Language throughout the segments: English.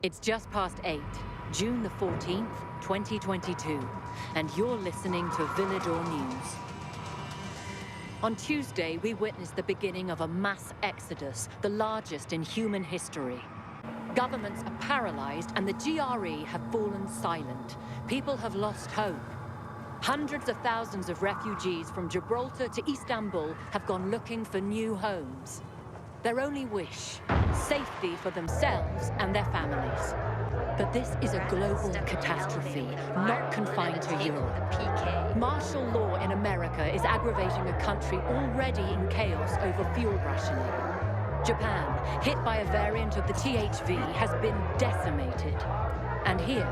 It's just past 8, June the 14th, 2022, and you're listening to Villedor News. On Tuesday, we witnessed the beginning of a mass exodus, the largest in human history. Governments are paralyzed and the GRE have fallen silent. People have lost hope. Hundreds of thousands of refugees from Gibraltar to Istanbul have gone looking for new homes. Their only wish, safety for themselves and their families. But this is a global catastrophe, not confined to Europe. Martial law in America is aggravating a country already in chaos over fuel rationing. Japan, hit by a variant of the THV, has been decimated. And here,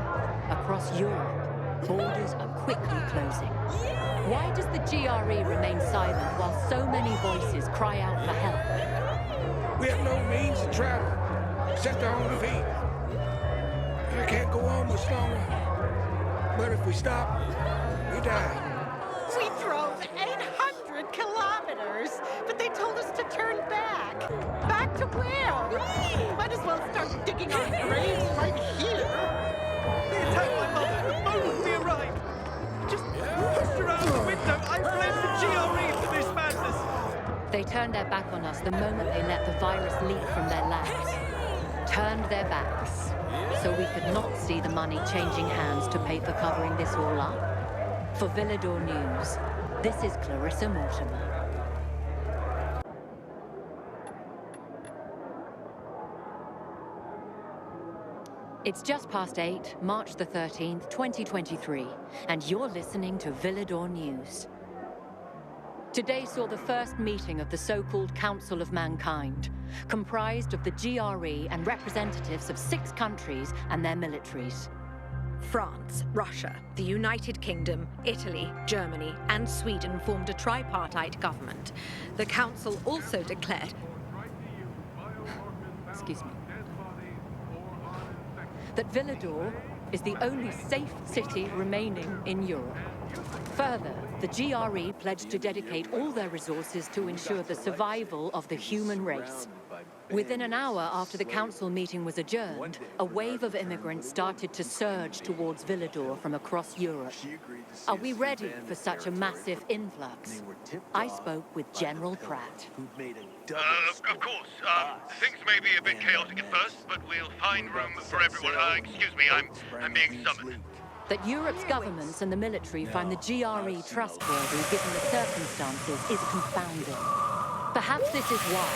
across Europe, borders are quickly closing. Why does the GRE remain silent while so many voices cry out for help? We have no means to travel, except our own feet. I can't go on much longer. But if we stop, we die. We drove 800 kilometers, but they told us to turn back. Back to where? Might as well start digging our graves right here. They attacked my mother the moment we arrived. Just pushed her out the window. I blame the GRE for this madness. They turned their back on us the moment they let the virus leak from their labs. Turned their backs, so we could not see the money changing hands to pay for covering this all up. For Villedor News, this is Clarissa Mortimer. It's just past 8, March the 13th, 2023, and you're listening to Villedor News. Today saw the first meeting of the so-called Council of Mankind, comprised of the GRE and representatives of 6 countries and their militaries. France, Russia, the United Kingdom, Italy, Germany, and Sweden formed a tripartite government. The council also declared... Excuse me. That Villedor is the only safe city remaining in Europe. Further, the GRE pledged to dedicate all their resources to ensure the survival of the human race. Within an hour after the council meeting was adjourned, a wave of immigrants started to surge towards Villedor from across Europe. Are we ready for such a massive influx? I spoke with General Pratt. Of course. Things may be a bit chaotic at first, but we'll find room for everyone. Excuse me, I'm being summoned. That Europe's governments and the military find the GRE trustworthy given the circumstances is confounding. Perhaps this is why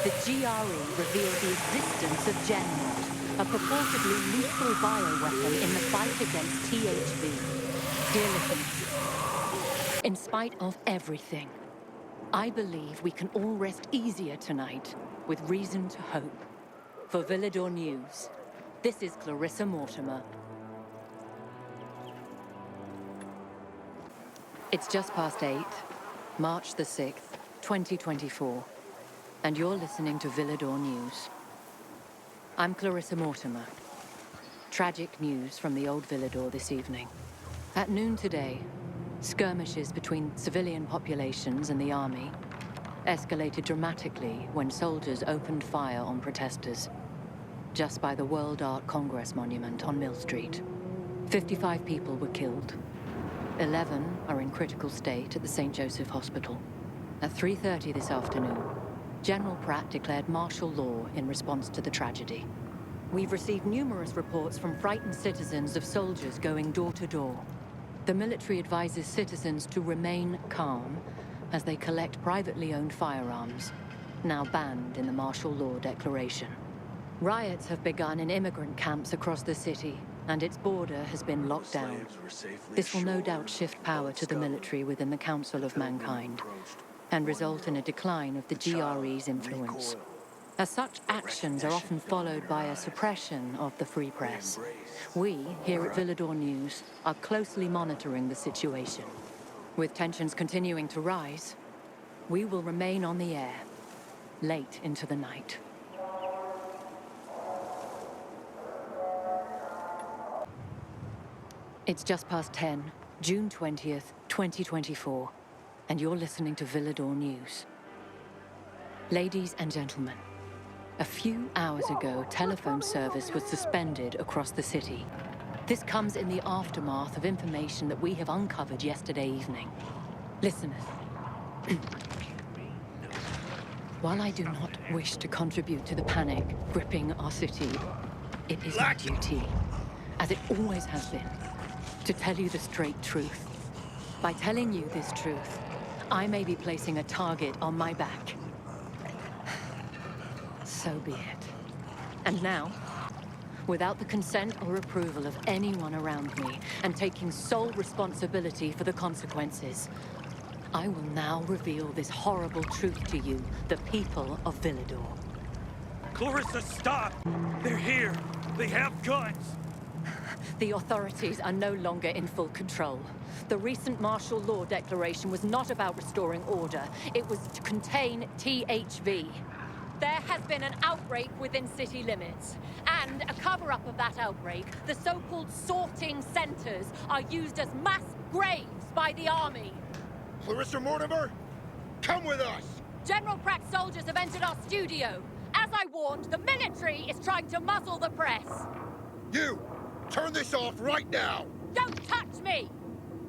the GRE revealed the existence of Genmod, a purportedly lethal bioweapon in the fight against THV. Dear listeners, in spite of everything, I believe we can all rest easier tonight with reason to hope. For Villedor News, this is Clarissa Mortimer. It's just past 8, March the 6th, 2024, and you're listening to Villedor News. I'm Clarissa Mortimer. Tragic news from the old Villedor this evening. At noon today, skirmishes between civilian populations and the army escalated dramatically when soldiers opened fire on protesters just by the World Art Congress monument on Mill Street. 55 people were killed. 11 are in critical state at the St. Joseph Hospital. At 3:30 this afternoon, General Pratt declared martial law in response to the tragedy. We've received numerous reports from frightened citizens of soldiers going door to door. The military advises citizens to remain calm as they collect privately owned firearms, now banned in the martial law declaration. Riots have begun in immigrant camps across the city, and its border has been locked down. This will no doubt shift power to the military within the Council of Mankind, and result in a decline of the GRE's influence. As such actions are often followed by a suppression of the free press. We, here at Villedor News, are closely monitoring the situation. With tensions continuing to rise, we will remain on the air, late into the night. It's just past 10, June 20th, 2024, and you're listening to Villedor News. Ladies and gentlemen, A few hours ago, telephone service was suspended across the city. This comes in the aftermath of information that we have uncovered yesterday evening. Listeners, while I do not wish to contribute to the panic gripping our city, it is my duty, as it always has been, to tell you the straight truth. By telling you this truth, I may be placing a target on my back. So be it. And now, without the consent or approval of anyone around me, and taking sole responsibility for the consequences, I will now reveal this horrible truth to you, the people of Villedor. Clarissa, stop! They're here! They have guns! The authorities are no longer in full control. The recent martial law declaration was not about restoring order. It was to contain THV. There has been an outbreak within city limits. And a cover-up of that outbreak, the so-called sorting centers are used as mass graves by the army. Clarissa Mortimer, come with us! General Pratt's soldiers have entered our studio. As I warned, the military is trying to muzzle the press. You, turn this off right now! Don't touch me!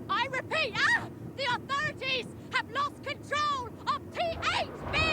I repeat, the authorities have lost control of THV!